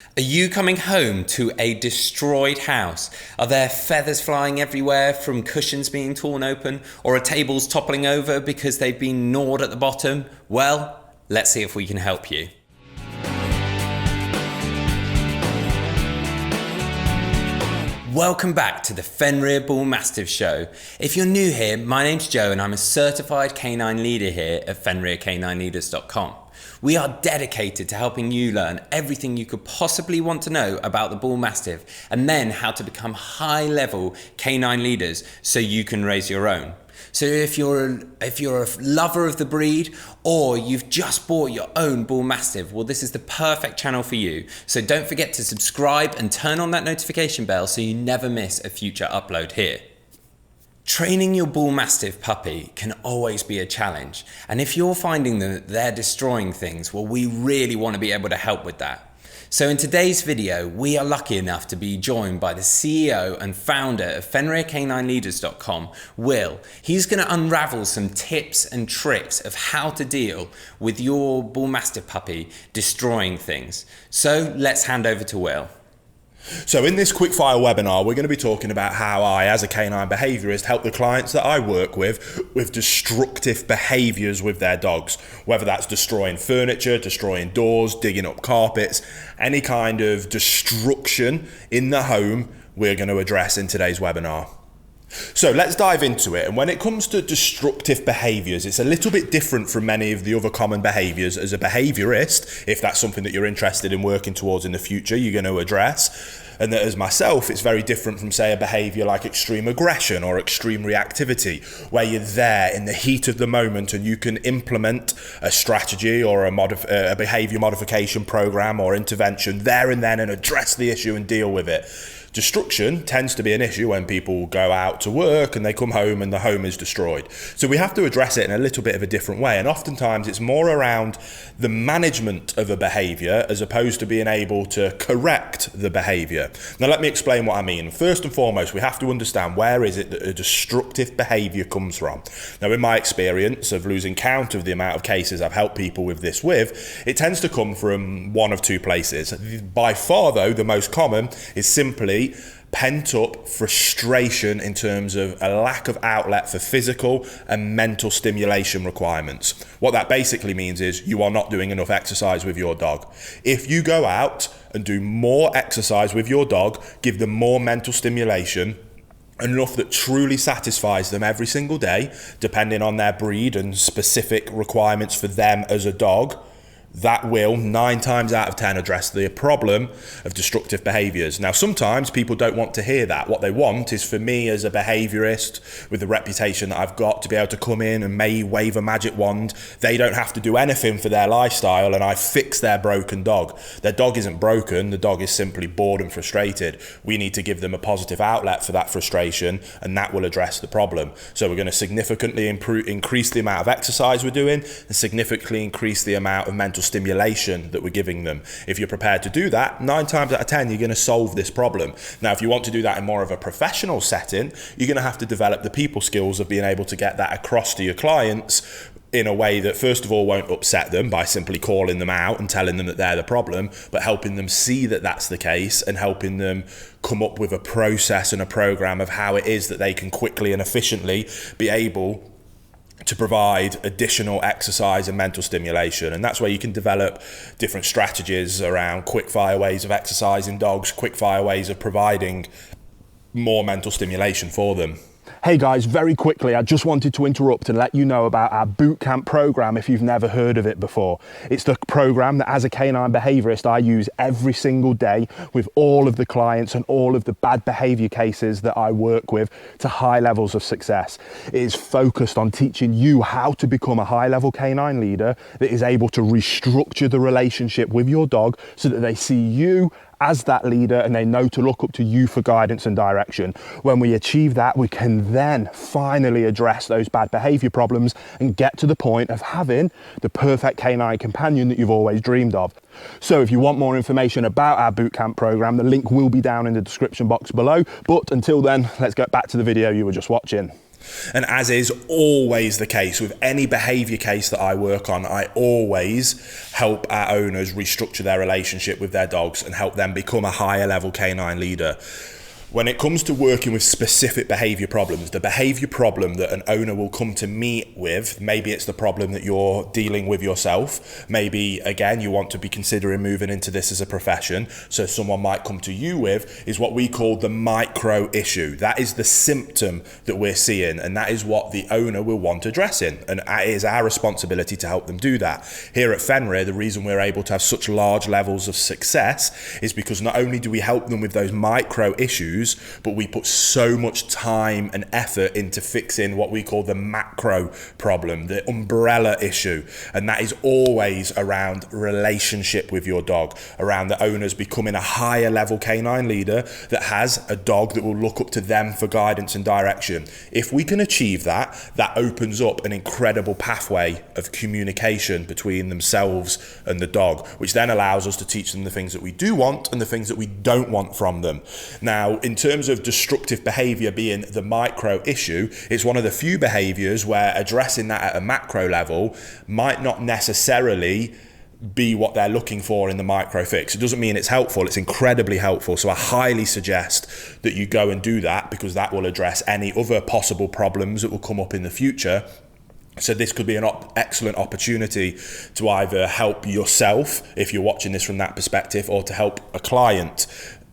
Are you coming home to a destroyed house? Are there feathers flying everywhere from cushions being torn open, or are tables toppling over because they've been gnawed at the bottom? Well, let's see if we can help you. Welcome back to the Fenrir Bullmastiff Show. If you're new here, my name's Joe and I'm a certified canine leader here at FenrirCanineLeaders.com. We are dedicated to helping you learn everything you could possibly want to know about the Bullmastiff and then how to become high-level canine leaders so you can raise your own. So if you're a lover of the breed or you've just bought your own Bullmastiff, well, this is the perfect channel for you. So don't forget to subscribe and turn on that notification bell so you never miss a future upload here. Training your Bullmastiff puppy can always be a challenge. And if you're finding that they're destroying things, well, we really want to be able to help with that. So in today's video, we are lucky enough to be joined by the CEO and founder of FenrirCanineLeaders.com, Will. He's going to unravel some tips and tricks of how to deal with your Bullmastiff puppy destroying things. So let's hand over to Will. So in this quickfire webinar, we're going to be talking about how I, as a canine behaviourist, help the clients that I work with destructive behaviours with their dogs. Whether that's destroying furniture, destroying doors, digging up carpets, any kind of destruction in the home, we're going to address in today's webinar. So let's dive into it. And when it comes to destructive behaviours, it's a little bit different from many of the other common behaviours. As a behaviourist, if that's something that you're interested in working towards in the future, you're going to address. And that as myself, it's very different from, say, a behaviour like extreme aggression or extreme reactivity, where you're there in the heat of the moment and you can implement a strategy or a behaviour modification program or intervention there and then and address the issue and deal with it. Destruction tends to be an issue when people go out to work and they come home and the home is destroyed. So we have to address it in a little bit of a different way. And oftentimes it's more around the management of a behaviour as opposed to being able to correct the behaviour. Now let me explain what I mean. First and foremost, we have to understand where is it that a destructive behaviour comes from. Now in my experience of losing count of the amount of cases I've helped people with this with, it tends to come from one of two places. By far though, the most common is simply pent up frustration in terms of a lack of outlet for physical and mental stimulation requirements. What that basically means is you are not doing enough exercise with your dog. If you go out and do more exercise with your dog, give them more mental stimulation, enough that truly satisfies them every single day, depending on their breed and specific requirements for them as a dog, that will 9 times out of 10 address the problem of destructive behaviours. Now, sometimes people don't want to hear that. What they want is for me as a behaviourist with the reputation that I've got to be able to come in and may wave a magic wand. They don't have to do anything for their lifestyle and I fix their broken dog. Their dog isn't broken. The dog is simply bored and frustrated. We need to give them a positive outlet for that frustration and that will address the problem. So we're going to significantly increase the amount of exercise we're doing and significantly increase the amount of mental stimulation that we're giving them. If you're prepared to do that, 9 times out of 10, you're going to solve this problem. Now, if you want to do that in more of a professional setting, you're going to have to develop the people skills of being able to get that across to your clients in a way that, first of all, won't upset them by simply calling them out and telling them that they're the problem, but helping them see that that's the case and helping them come up with a process and a program of how it is that they can quickly and efficiently be able to provide additional exercise and mental stimulation. And that's where you can develop different strategies around quick fire ways of exercising dogs, quick fire ways of providing more mental stimulation for them. Hey guys, very quickly, I just wanted to interrupt and let you know about our bootcamp program if you've never heard of it before. It's the program that as a canine behaviourist I use every single day with all of the clients and all of the bad behaviour cases that I work with to high levels of success. It is focused on teaching you how to become a high-level canine leader that is able to restructure the relationship with your dog so that they see you as that leader and they know to look up to you for guidance and direction. When we achieve that, we can then finally address those bad behavior problems and get to the point of having the perfect canine companion that you've always dreamed of. So if you want more information about our bootcamp program, the link will be down in the description box below. But until then, let's get back to the video you were just watching. And as is always the case with any behavior case that I work on, I always help our owners restructure their relationship with their dogs and help them become a higher level canine leader. When it comes to working with specific behavior problems, the behavior problem that an owner will come to me with, maybe it's the problem that you're dealing with yourself. Maybe, again, you want to be considering moving into this as a profession. So someone might come to you with is what we call the micro issue. That is the symptom that we're seeing, and that is what the owner will want addressing. And it is our responsibility to help them do that. Here at Fenrir, the reason we're able to have such large levels of success is because not only do we help them with those micro issues, but we put so much time and effort into fixing what we call the macro problem, the umbrella issue. And that is always around relationship with your dog, around the owners becoming a higher level canine leader that has a dog that will look up to them for guidance and direction. If we can achieve that, that opens up an incredible pathway of communication between themselves and the dog, which then allows us to teach them the things that we do want and the things that we don't want from them. Now, in terms of destructive behavior being the micro issue, it's one of the few behaviors where addressing that at a macro level might not necessarily be what they're looking for in the micro fix. It doesn't mean it's helpful, it's incredibly helpful. So I highly suggest that you go and do that, because that will address any other possible problems that will come up in the future. So this could be an excellent opportunity to either help yourself, if you're watching this from that perspective, or to help a client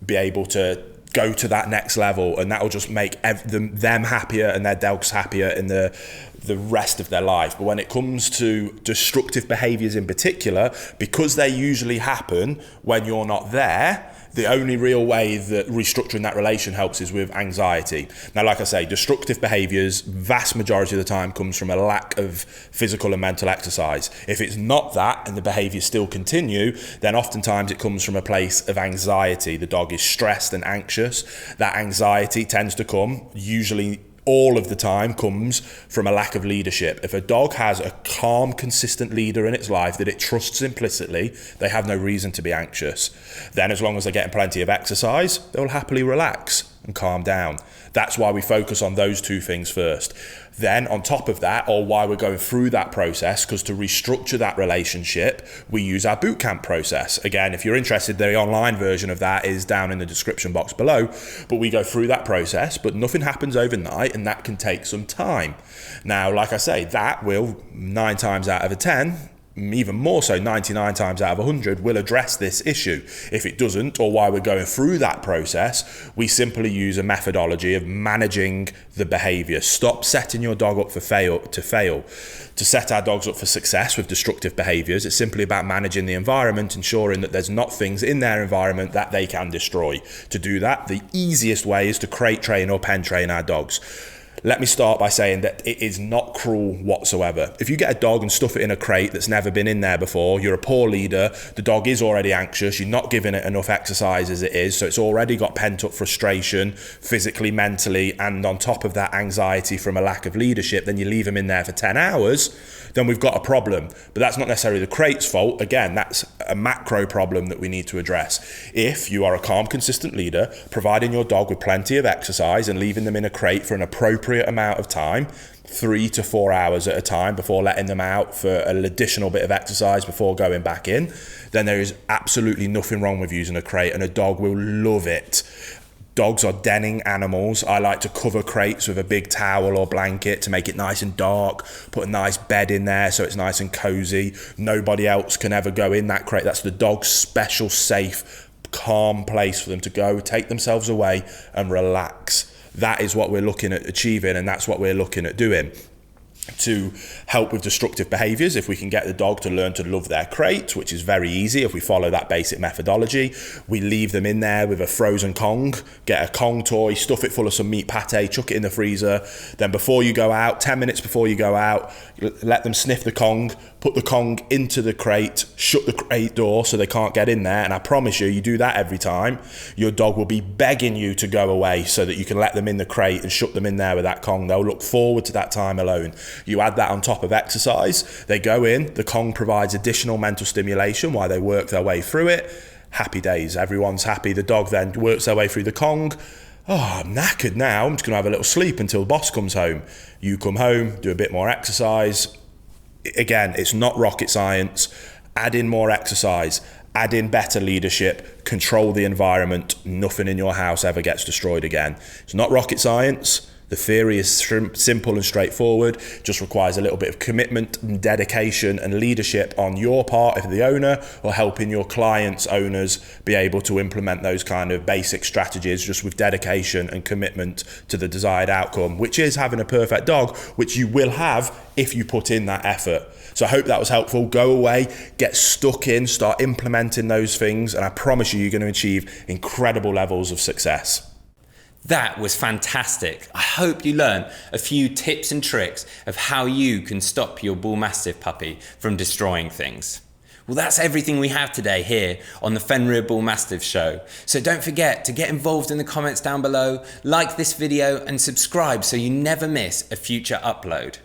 be able to go to that next level, and that will just make them happier and their dogs happier in the rest of their life. But when it comes to destructive behaviors in particular, because they usually happen when you're not there, the only real way that restructuring that relation helps is with anxiety. Now, like I say, destructive behaviors, vast majority of the time, comes from a lack of physical and mental exercise. If it's not that and the behaviors still continue, then oftentimes it comes from a place of anxiety. The dog is stressed and anxious. That anxiety tends to come, usually all of the time, comes from a lack of leadership. If a dog has a calm, consistent leader in its life that it trusts implicitly, they have no reason to be anxious. Then, as long as they're getting plenty of exercise, they'll happily relax and calm down. That's why we focus on those two things first. Then on top of that, or why we're going through that process, because to restructure that relationship, we use our bootcamp process. Again, if you're interested, the online version of that is down in the description box below, but we go through that process, but nothing happens overnight, and that can take some time. Now, like I say, that will 9 times out of 10, even more so 99 times out of 100, will address this issue. If it doesn't, or while we're going through that process, we simply use a methodology of managing the behavior. Stop setting your dog up to fail. To set our dogs up for success with destructive behaviors, it's simply about managing the environment, ensuring that there's not things in their environment that they can destroy. To do that, the easiest way is to crate train or pen train our dogs. Let me start by saying that it is not cruel whatsoever. If you get a dog and stuff it in a crate that's never been in there before, you're a poor leader, the dog is already anxious, you're not giving it enough exercise as it is, so it's already got pent-up frustration, physically, mentally, and on top of that, anxiety from a lack of leadership. Then you leave them in there for 10 hours, then we've got a problem. But that's not necessarily the crate's fault. Again, that's a macro problem that we need to address. If you are a calm, consistent leader, providing your dog with plenty of exercise and leaving them in a crate for an appropriate amount of time, 3 to 4 hours at a time, before letting them out for an additional bit of exercise before going back in, then there is absolutely nothing wrong with using a crate, and a dog will love it. Dogs are denning animals. I like to cover crates with a big towel or blanket to make it nice and dark, put a nice bed in there so it's nice and cozy. Nobody else can ever go in that crate. That's the dog's special, safe, calm place for them to go, take themselves away and relax. That is what we're looking at achieving, and that's what we're looking at doing. To help with destructive behaviors, if we can get the dog to learn to love their crate, which is very easy if we follow that basic methodology, we leave them in there with a frozen Kong, get a Kong toy, stuff it full of some meat pate, chuck it in the freezer. Then before you go out, 10 minutes before you go out, let them sniff the Kong, put the Kong into the crate, shut the crate door so they can't get in there. And I promise you, you do that every time, your dog will be begging you to go away so that you can let them in the crate and shut them in there with that Kong. They'll look forward to that time alone. You add that on top of exercise, they go in, the Kong provides additional mental stimulation while they work their way through it. Happy days, everyone's happy. The dog then works their way through the Kong, oh, I'm knackered now, I'm just going to have a little sleep until the boss comes home. You come home, do a bit more exercise. Again, it's not rocket science. Add in more exercise, add in better leadership, control the environment. Nothing in your house ever gets destroyed again. It's not rocket science. The theory is simple and straightforward, just requires a little bit of commitment and dedication and leadership on your part if the owner, or helping your clients' owners be able to implement those kind of basic strategies just with dedication and commitment to the desired outcome, which is having a perfect dog, which you will have if you put in that effort. So I hope that was helpful. Go away, get stuck in, start implementing those things, and I promise you, you're going to achieve incredible levels of success. That was fantastic. I hope you learned a few tips and tricks of how you can stop your Bullmastiff puppy from destroying things. Well, that's everything we have today here on the Fenrir Bullmastiff Show. So don't forget to get involved in the comments down below, like this video and subscribe so you never miss a future upload.